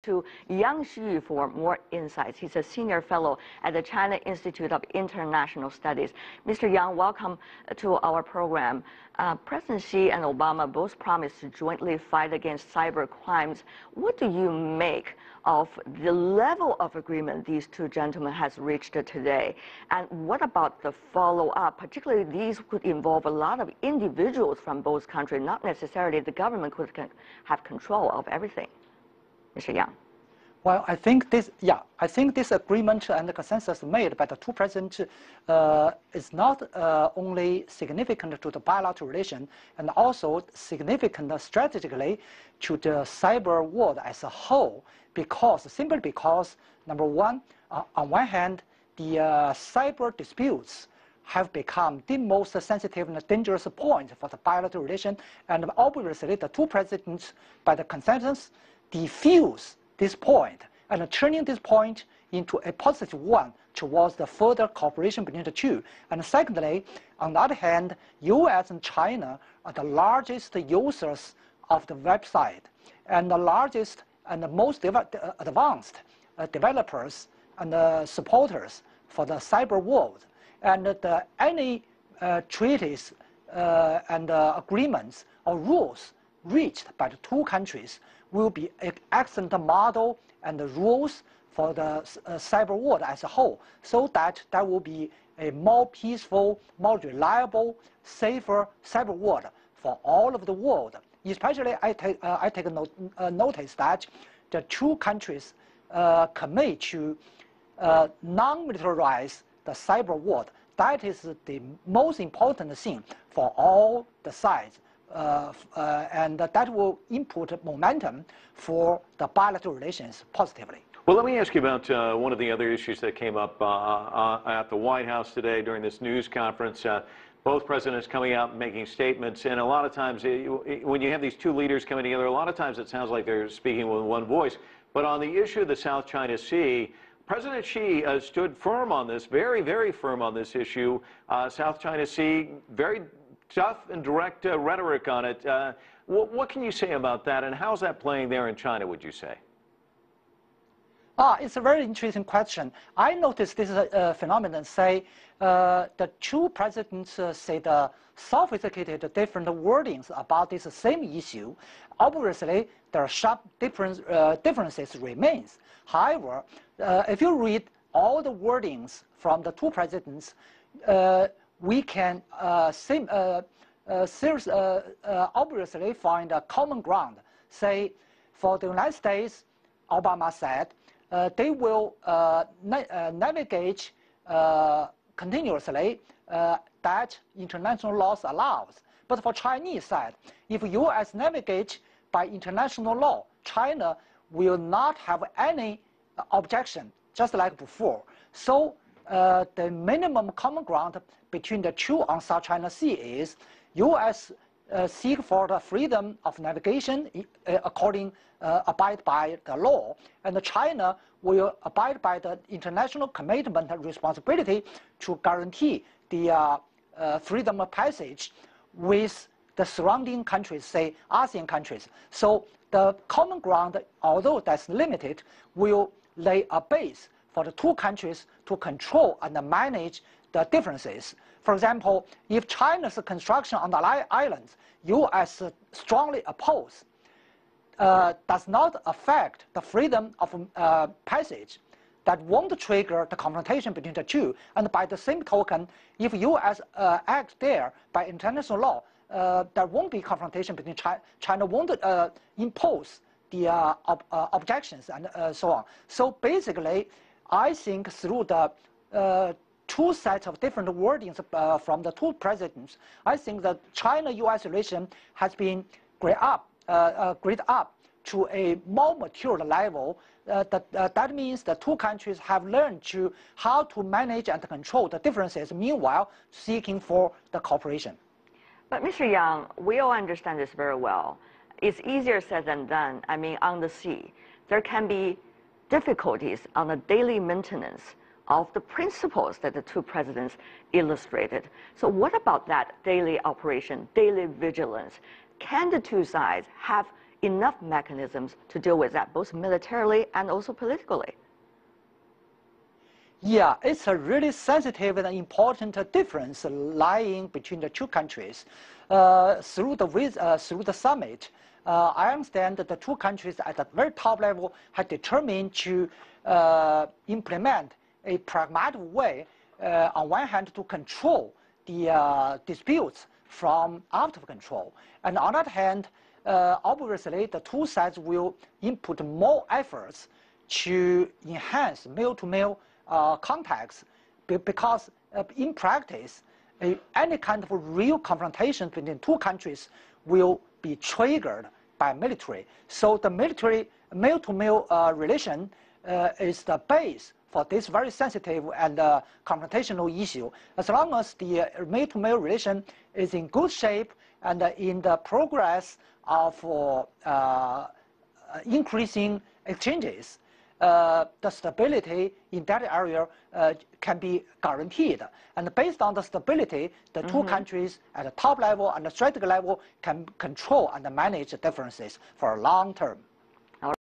to Yang Xu for more insights. He's a senior fellow at the China Institute of International Studies. Mr. Yang, welcome to our program. President Xi and Obama both promised to jointly fight against cyber crimes. What do you make of the level of agreement these two gentlemen has reached today? And what about the follow-up? Particularly, these could involve a lot of individuals from both countries, not necessarily the government could have control of everything. Mr. Yang. Well, I think this agreement and the consensus made by the two presidents is not only significant to the bilateral relation and also significant strategically to the cyber world as a whole, simply because, number one, on one hand, the cyber disputes have become the most sensitive and dangerous point for the bilateral relation, and obviously the two presidents, by the consensus, diffuse this point and turning this point into a positive one towards the further cooperation between the two. And secondly, on the other hand, US and China are the largest users of the website and the largest and the most advanced developers and supporters for the cyber world. And any treaties and agreements or rules reached by the two countries will be an excellent model and the rules for the cyber world as a whole, so that there will be a more peaceful, more reliable, safer cyber world for all of the world. Especially, I take notice that the two countries commit to non-militarize the cyber world. That is the most important thing for all the sides. And that will input momentum for the bilateral relations positively. Well, let me ask you about one of the other issues that came up at the White House today during this news conference. Both presidents coming out and making statements, and a lot of times when you have these two leaders coming together, a lot of times it sounds like they're speaking with one voice. But on the issue of the South China Sea, President Xi stood firm on this, very, very firm on this issue. South China Sea, very tough and direct rhetoric on it. What can you say about that, and how's that playing there in China, would you say? It's a very interesting question. I noticed this phenomenon, say, the two presidents said sophisticated different wordings about this same issue. Obviously, there are sharp differences remains. However, if you read all the wordings from the two presidents, we can obviously find a common ground. Say, for the United States, Obama said they will navigate continuously that international laws allows. But for Chinese side, if U.S. navigate by international law, China will not have any objection, just like before. So the minimum common ground between the two on South China Sea is U.S. Seek for the freedom of navigation abide by the law, and China will abide by the international commitment and responsibility to guarantee the freedom of passage with the surrounding countries, say ASEAN countries. So the common ground, although that's limited, will lay a base for the two countries to control and manage the differences. For example, if China's construction on the islands, U.S. strongly oppose, does not affect the freedom of passage, that won't trigger the confrontation between the two. And by the same token, if U.S. act there by international law, there won't be confrontation between China won't impose the objections and so on. So basically, I think through the two sets of different wordings from the two presidents, I think that China-U.S. relation has been grade up to a more mature level. That means the two countries have learned how to manage and control the differences, meanwhile seeking for the cooperation. But Mr. Yang, we all understand this very well. It's easier said than done. I mean, on the sea, there can be difficulties on the daily maintenance of the principles that the two presidents illustrated. So what about that daily operation, daily vigilance? Can the two sides have enough mechanisms to deal with that, both militarily and also politically? Yeah, it's a really sensitive and important difference lying between the two countries. Through the summit, I understand that the two countries at the very top level have determined to implement a pragmatic way, on one hand, to control the disputes from out of control, and on the other hand, obviously the two sides will input more efforts to enhance male-to-male contacts, because in practice, any kind of real confrontation between two countries will be triggered by military. So the military male-to-male relation is the base for this very sensitive and confrontational issue. As long as the male-to-male relation is in good shape and in the progress of increasing exchanges, the stability in that area can be guaranteed. And based on the stability, the two countries at the top level and the strategic level can control and manage the differences for a long term.